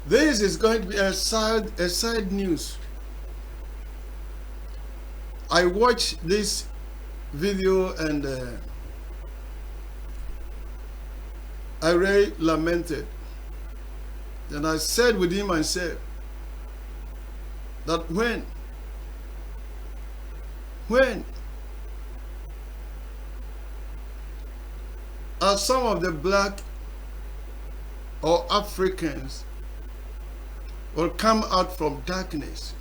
This is going to be a side news. I watched this video and I really lamented. And I said within myself that when are some of the black or Africans will come out from darkness,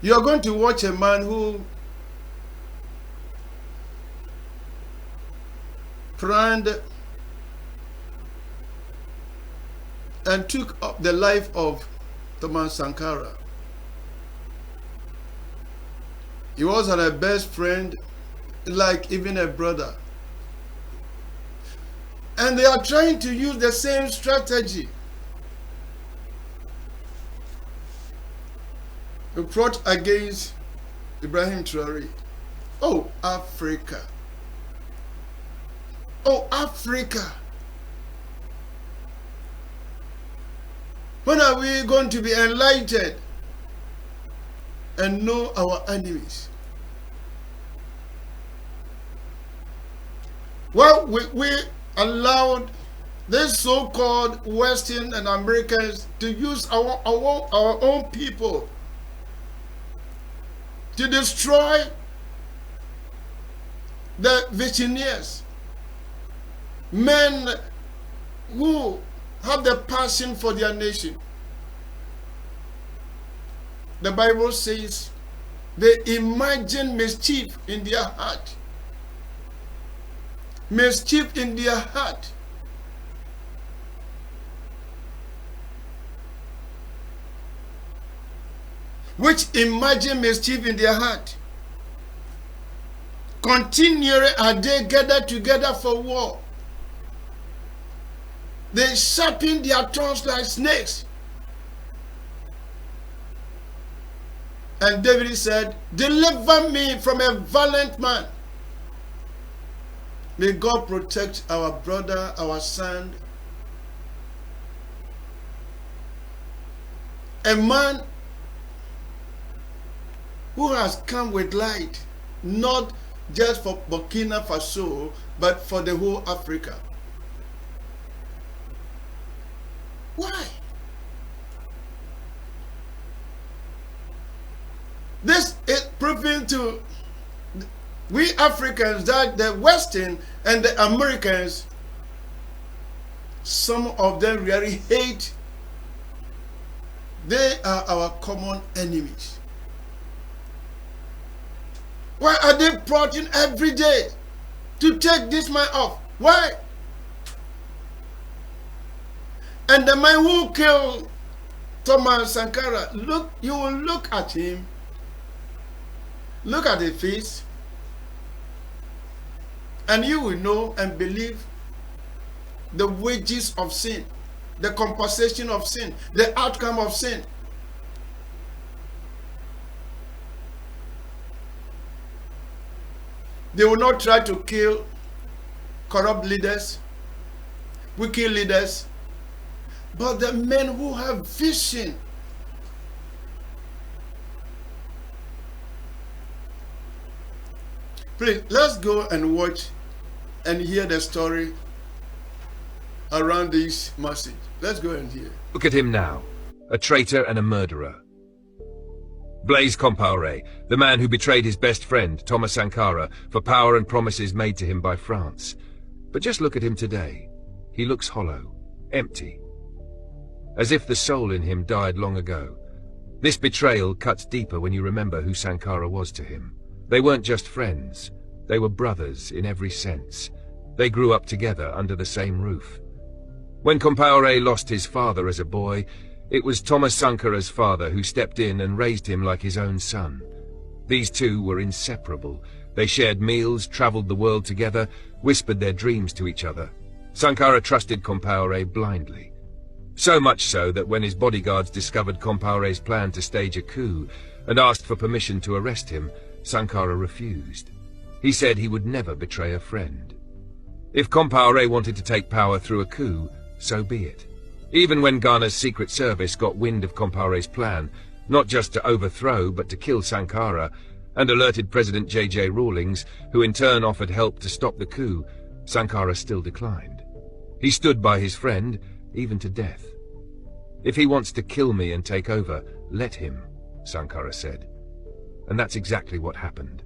you are going to watch a man who planned and took up the life of Thomas Sankara. He was a best friend, like even a brother. And they are trying to use the same strategy. We plot against Ibrahim Traoré. Oh, Africa. Oh, Africa. When are we going to be enlightened and know our enemies? Well, we allowed these so-called Western and Americans to use our own people to destroy the visionaries, men who have the passion for their nation. The Bible says they imagine mischief in their heart. Mischief in their heart. Which imagine mischief in their heart. Continually are they gathered together for war. They sharpen their tongues like snakes. And David said, deliver me from a violent man. May God protect our brother, our son. A man who has come with light, not just for Burkina Faso, but for the whole Africa. Why? This is proving to we Africans that the Western and the Americans, some of them really hate. They are our common enemies. Why are they plotting every day to take this man off? Why? And the man who killed Thomas Sankara, look, you will look at him, look at his face, and you will know and believe the wages of sin, the compensation of sin, the outcome of sin. They will not try to kill corrupt leaders, wicked leaders, but the men who have vision. Please, let's go and watch and hear the story around this message. Let's go and hear. Look at him now, a traitor and a murderer. Blaise Compaoré, the man who betrayed his best friend, Thomas Sankara, for power and promises made to him by France. But just look at him today. He looks hollow, empty, as if the soul in him died long ago. This betrayal cuts deeper when you remember who Sankara was to him. They weren't just friends, they were brothers in every sense. They grew up together under the same roof. When Compaoré lost his father as a boy, it was Thomas Sankara's father who stepped in and raised him like his own son. These two were inseparable. They shared meals, traveled the world together, whispered their dreams to each other. Sankara trusted Compaoré blindly. So much so that when his bodyguards discovered Compaoré's plan to stage a coup and asked for permission to arrest him, Sankara refused. He said he would never betray a friend. If Compaoré wanted to take power through a coup, so be it. Even when Ghana's secret service got wind of Compaoré's plan, not just to overthrow but to kill Sankara, and alerted President J.J. Rawlings, who in turn offered help to stop the coup, Sankara still declined. He stood by his friend, even to death. "If he wants to kill me and take over, let him," Sankara said. And that's exactly what happened.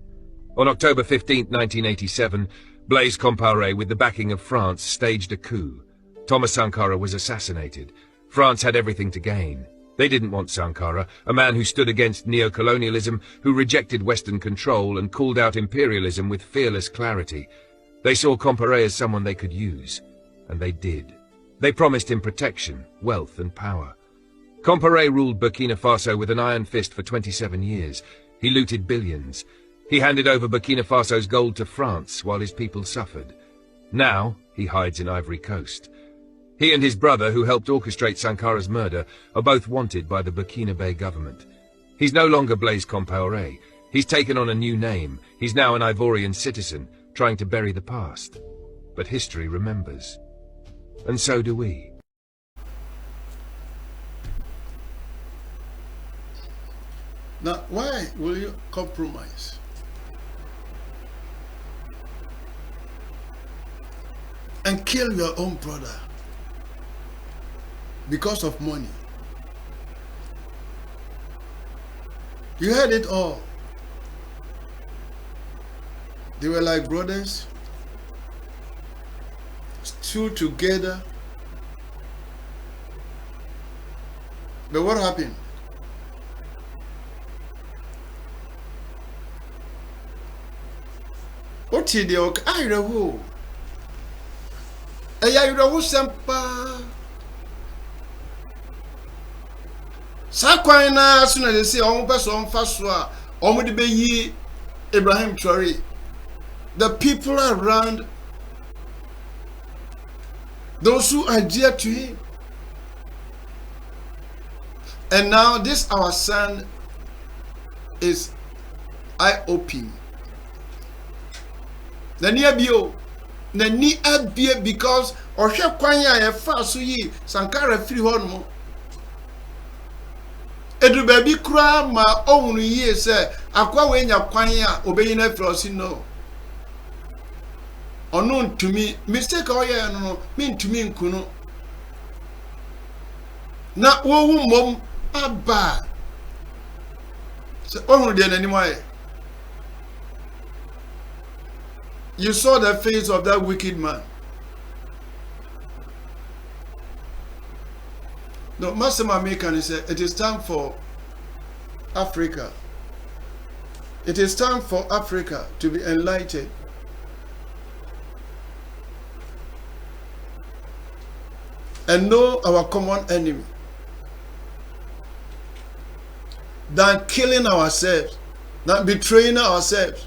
On October 15, 1987, Blaise Compaoré, with the backing of France, staged a coup. Thomas Sankara was assassinated. France had everything to gain. They didn't want Sankara, a man who stood against neo-colonialism, who rejected Western control and called out imperialism with fearless clarity. They saw Compaoré as someone they could use, and they did. They promised him protection, wealth and power. Compaoré ruled Burkina Faso with an iron fist for 27 years. He looted billions. He handed over Burkina Faso's gold to France while his people suffered. Now he hides in Ivory Coast. He and his brother, who helped orchestrate Sankara's murder, are both wanted by the Burkinabe government. He's no longer Blaise Compaoré. He's taken on a new name. He's now an Ivorian citizen, trying to bury the past. But history remembers. And so do we. Now, why will you compromise? And kill your own brother because of money? You heard it all. They were like brothers, stood together. But what happened? What did they do? I don't know. I don't know. Sakwana, as soon as they say, "Oh, person, Faswa, oh, the baby Ibrahim Traoré," the people around, those who are dear to him, and now this our son is eye-opening. Nani abio, nani abie because ohwe kwanya ye fa so yi Sankara free hon. Edu baby kura ma ohunu yi se akwa we nya kwan a obeyi na frosi no. Onu ntumi mistake oye no me ntumi nkunu. Na wo wu mom aba. Se ohunu de nani mo. You saw the face of that wicked man. No, Master Mamekan said, it is time for Africa. It is time for Africa to be enlightened. And know our common enemy. Than killing ourselves, than betraying ourselves.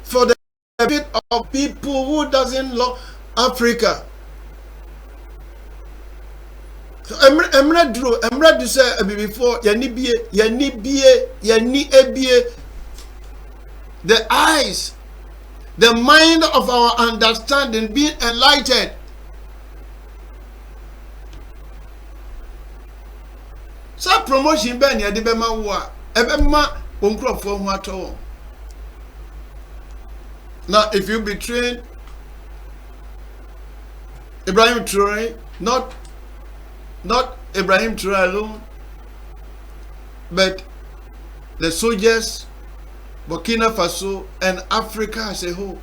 For the bit of people who doesn't love Africa. Emra do say before yani ebie the eyes, the mind of our understanding being enlightened. So promotion ben ya de be ma wo a ebema onkrofo hu ato. Now, if you betray Ibrahim Traoré, not Ibrahim Traoré alone, but the soldiers, Burkina Faso, and Africa as a whole.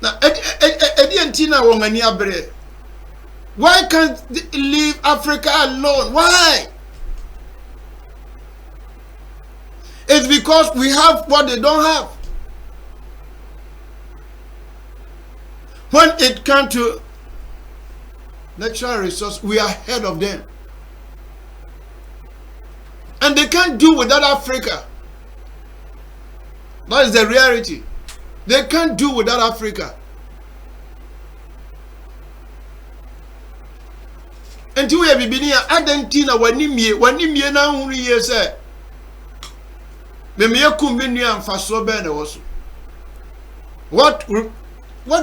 Now, why can't they leave Africa alone? Why? It's because we have what they don't have. When it comes to natural resources, we are ahead of them. And they can't do without Africa. That is the reality. They can't do without Africa. Until we have been here, Argentina, when you na hungry, say. Me me kum me nua mfa so be na wo so. What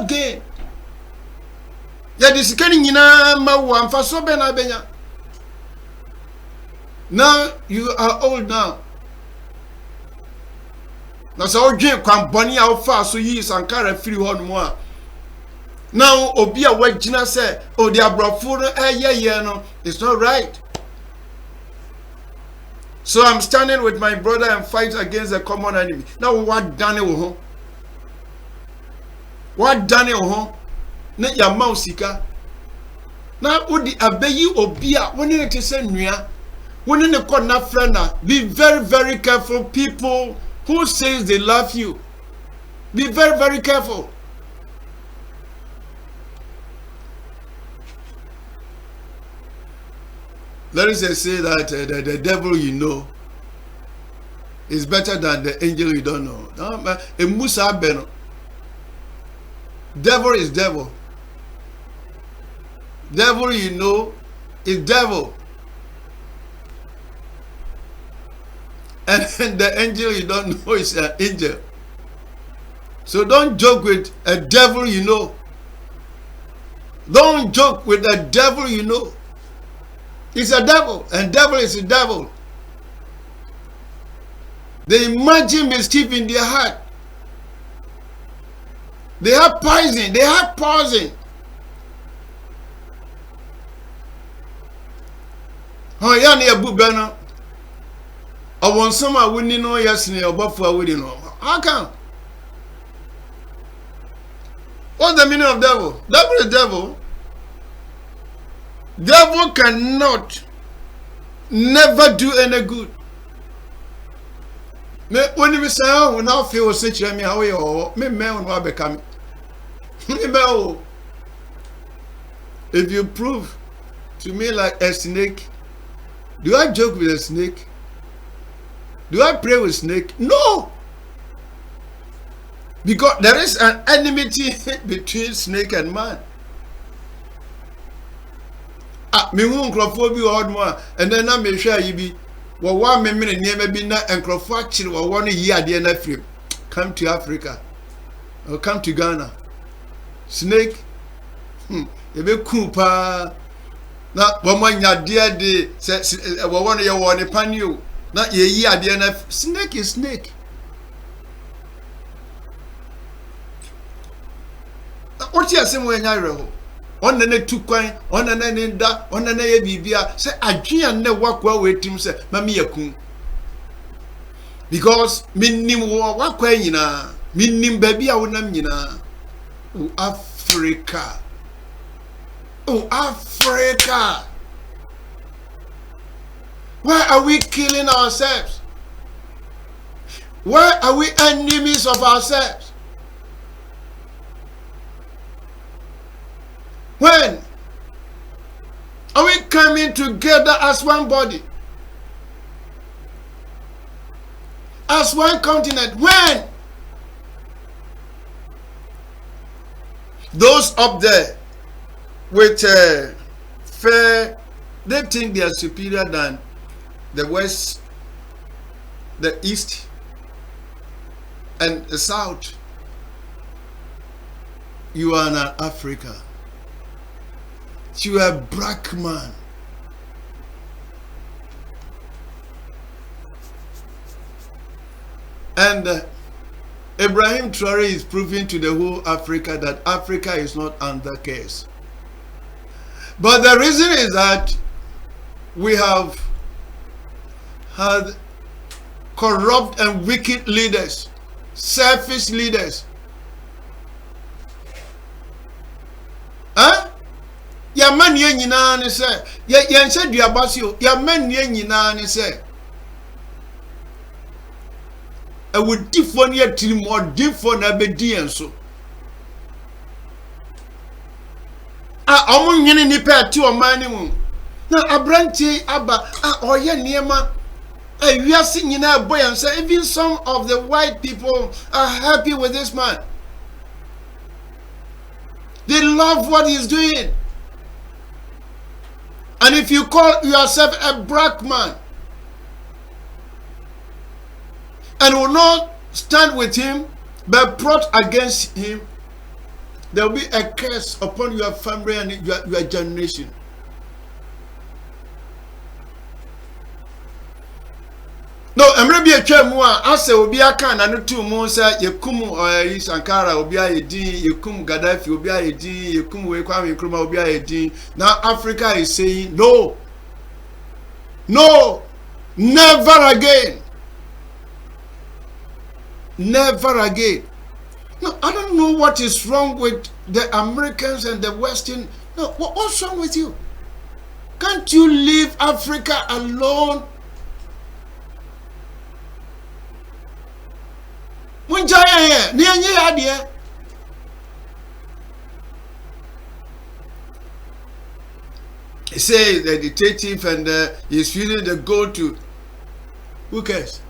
gain? Ya disikani nyina ma wo mfa so be na benya. Now you are old now. Now so odwen kwan boni a wo fa so yi Sankara free ho no a. Now obi a wagina say o di abrofo no no, it's not right. So I'm standing with my brother and fight against a common enemy. Now what done it? What done it? Na ya mausika. Now udi abeyi obia when it is nua. When you call na friend, be very, very careful. People who says they love you, be very, very careful. Let us say that the devil you know is better than the angel you don't know. A Musa Beno. Devil is devil. Devil you know is devil. And the angel you don't know is an angel. So don't joke with a devil you know. Don't joke with a devil you know. It's a devil, and devil is a devil. They imagine mischief in their heart. They have poison. They have poison. Oh, yeah, near Bubana. I want someone wouldn't know yesterday or before we didn't know. How come? What's the meaning of devil? Devil is devil. Devil cannot never do any good. When you say, oh, when I feel such a me, how you me will not become. If you prove to me like a snake, do I joke with a snake? Do I pray with snake? No. Because there is an enmity between snake and man. Me who microphone odd more, and then I may share you be. Well, 1 minute never be not and crofacture or 1 year the end of come to Africa or come to Ghana. Snake, you be Cooper. Not 1 year dear day, says 1 year one upon you. Not ye year the end of snake is snake. What's your same way, Nairo? On the net 2 coin, on an end, on an Bibia, say, I can't never walk well with him, say, Mamma Kun. Because minim walk way, yina, minim baby, I would name yina. Oh, Africa. Oh, Africa. Why are we killing ourselves? Why are we enemies of ourselves? When are we coming together as one body? As one continent? When? Those up there with fair, they think they are superior than the West, the East, and the South. You are an Africa. You are a black man. And Ibrahim Traore is proving to the whole Africa that Africa is not under case. But the reason is that we have had corrupt and wicked leaders, selfish leaders. Huh? Ya man ye nyina ne se ye nse duabase o ya man ye nyina ne se e wodifo ne atiri modifo na bedi enso omo nwene ni pa ti o man ni mu na abranti aba oye niema wiase nyina boyansa. Even some of the white people are happy with this man. They love what he's doing. And if you call yourself a black man, and will not stand with him, but plot against him, there will be a curse upon your family and your generation. No, emre bi atwa mu a ase obi aka na no tu mu say yekum Sankara obi ayedin, yekum Gaddafi obi ayedin, yekum we Kwame Nkrumah obi ayedin. Now Africa is saying no. No. Never again. Never again. No, I don't know what is wrong with the Americans and the Western. No, what's wrong with you? Can't you leave Africa alone? He says the detective and he's using the gold to. Who cares?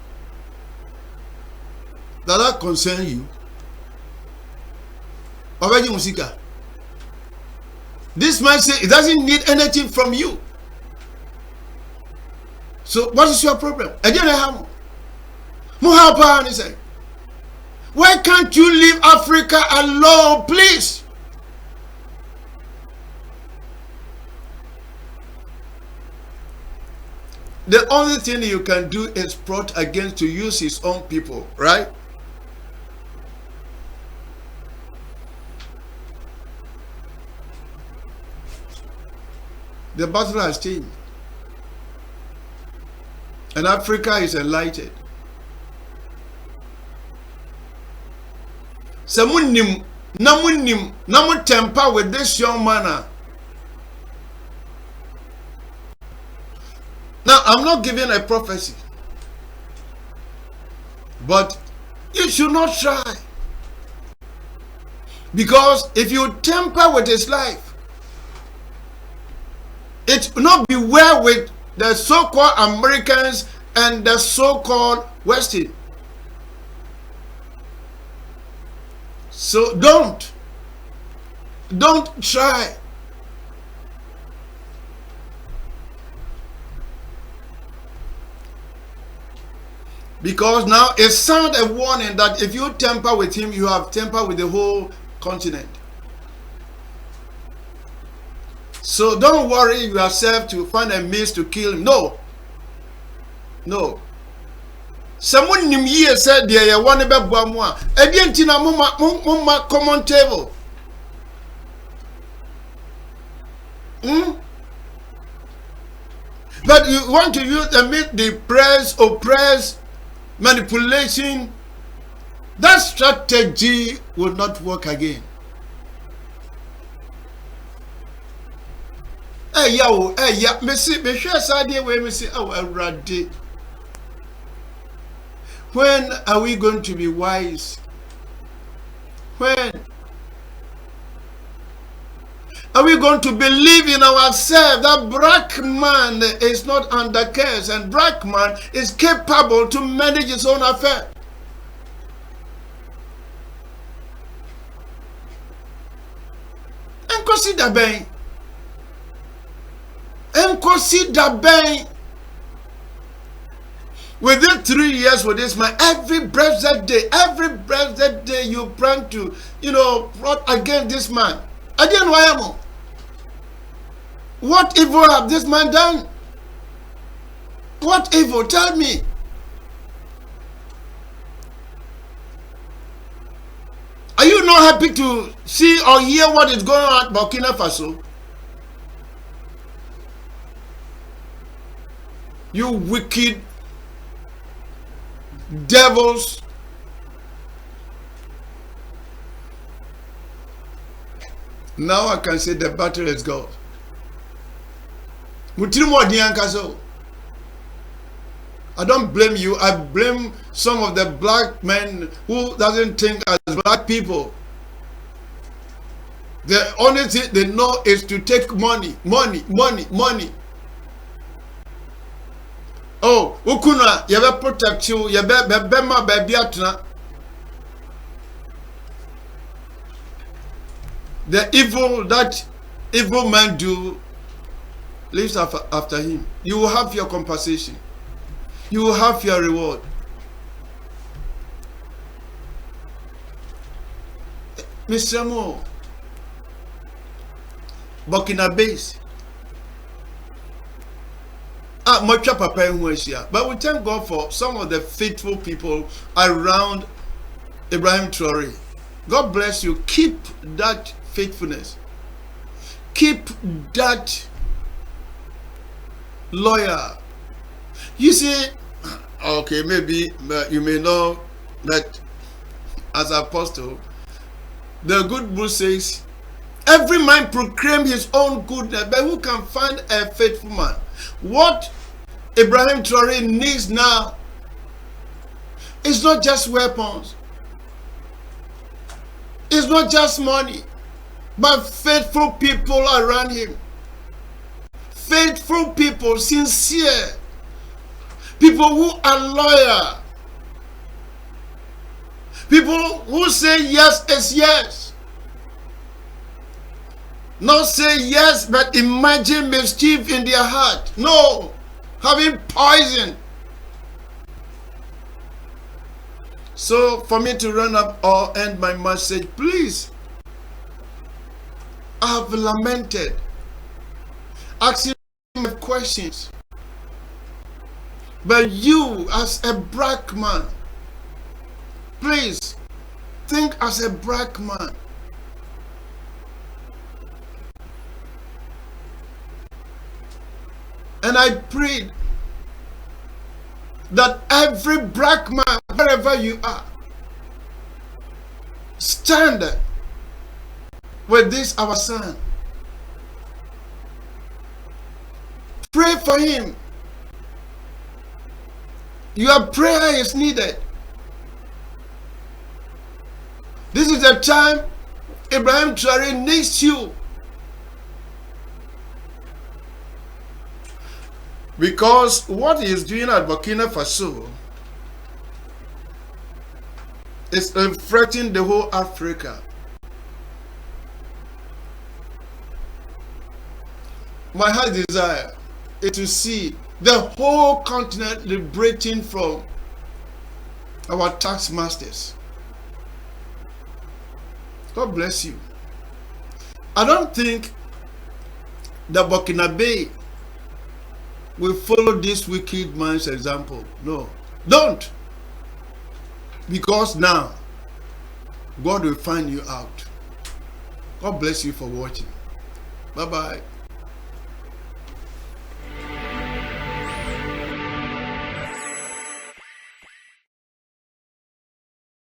Does that concern you? Already Musika. This man says he doesn't need anything from you. So what is your problem? Again, I have Muhapa, he said. Why can't you leave Africa alone, please? The only thing you can do is plot against to use his own people, right? The battle has changed. And Africa is enlightened. Samunim, namu temper with this young man. Now, I'm not giving a prophecy, but you should not try. Because if you temper with his life, it will not be well with the so-called Americans and the so-called Western. So don't try. Because now it sounds a warning that if you temper with him, you have tempered with the whole continent. So don't worry yourself to find a means to kill him. No. No. Someone nim ye said there one be boamwa. Edientina mumma common table. But you want to use the press, oppress, manipulation. That strategy will not work again. Hey ya, me share side way me say already. When are we going to be wise? When are we going to believe in ourselves that black man is not under curse and black man is capable to manage his own affair? And consider Ben. And consider Ben. Within 3 years with this man, every blessed day you plan to, plot against this man. Again, why am I? What evil have this man done? What evil? Tell me. Are you not happy to see or hear what is going on at Burkina Faso? You wicked devils. Now I can say the battle is gone. I don't blame you. I blame some of the black men who doesn't think as black people. The only thing they know is to take money. Oh, ukuna yabe protect you, yabe bema baby atna. The evil that evil man do lives after him. You will have your compensation. You will have your reward. Mr. Mo, Burkina Base. Much papa in Westia. But we thank God for some of the faithful people around Ibrahim Traoré. God bless you. Keep that faithfulness. Keep that loyal. You see, okay, maybe you may know that as apostle, the good book says, every man proclaim his own goodness, but who can find a faithful man? What Ibrahim Traoré needs now is not just weapons, it's not just money, but faithful people around him. Faithful people, sincere people who are loyal, people who say yes is yes. Not say yes, but imagine mischief in their heart. No, having poison. So, for me to run up or end my message, please, I have lamented, asking questions. But you, as a black man, please think as a black man. And I prayed that every black man, wherever you are, stand with this our son. Pray for him. Your prayer is needed. This is the time Ibrahim Traoré needs you. Because what he is doing at Burkina Faso is threatening the whole Africa. My heart desire is to see the whole continent liberating from our taskmasters. God bless you. I don't think the Burkina Bay will follow this wicked man's example. No, don't. Because now, God will find you out. God bless you for watching. Bye-bye.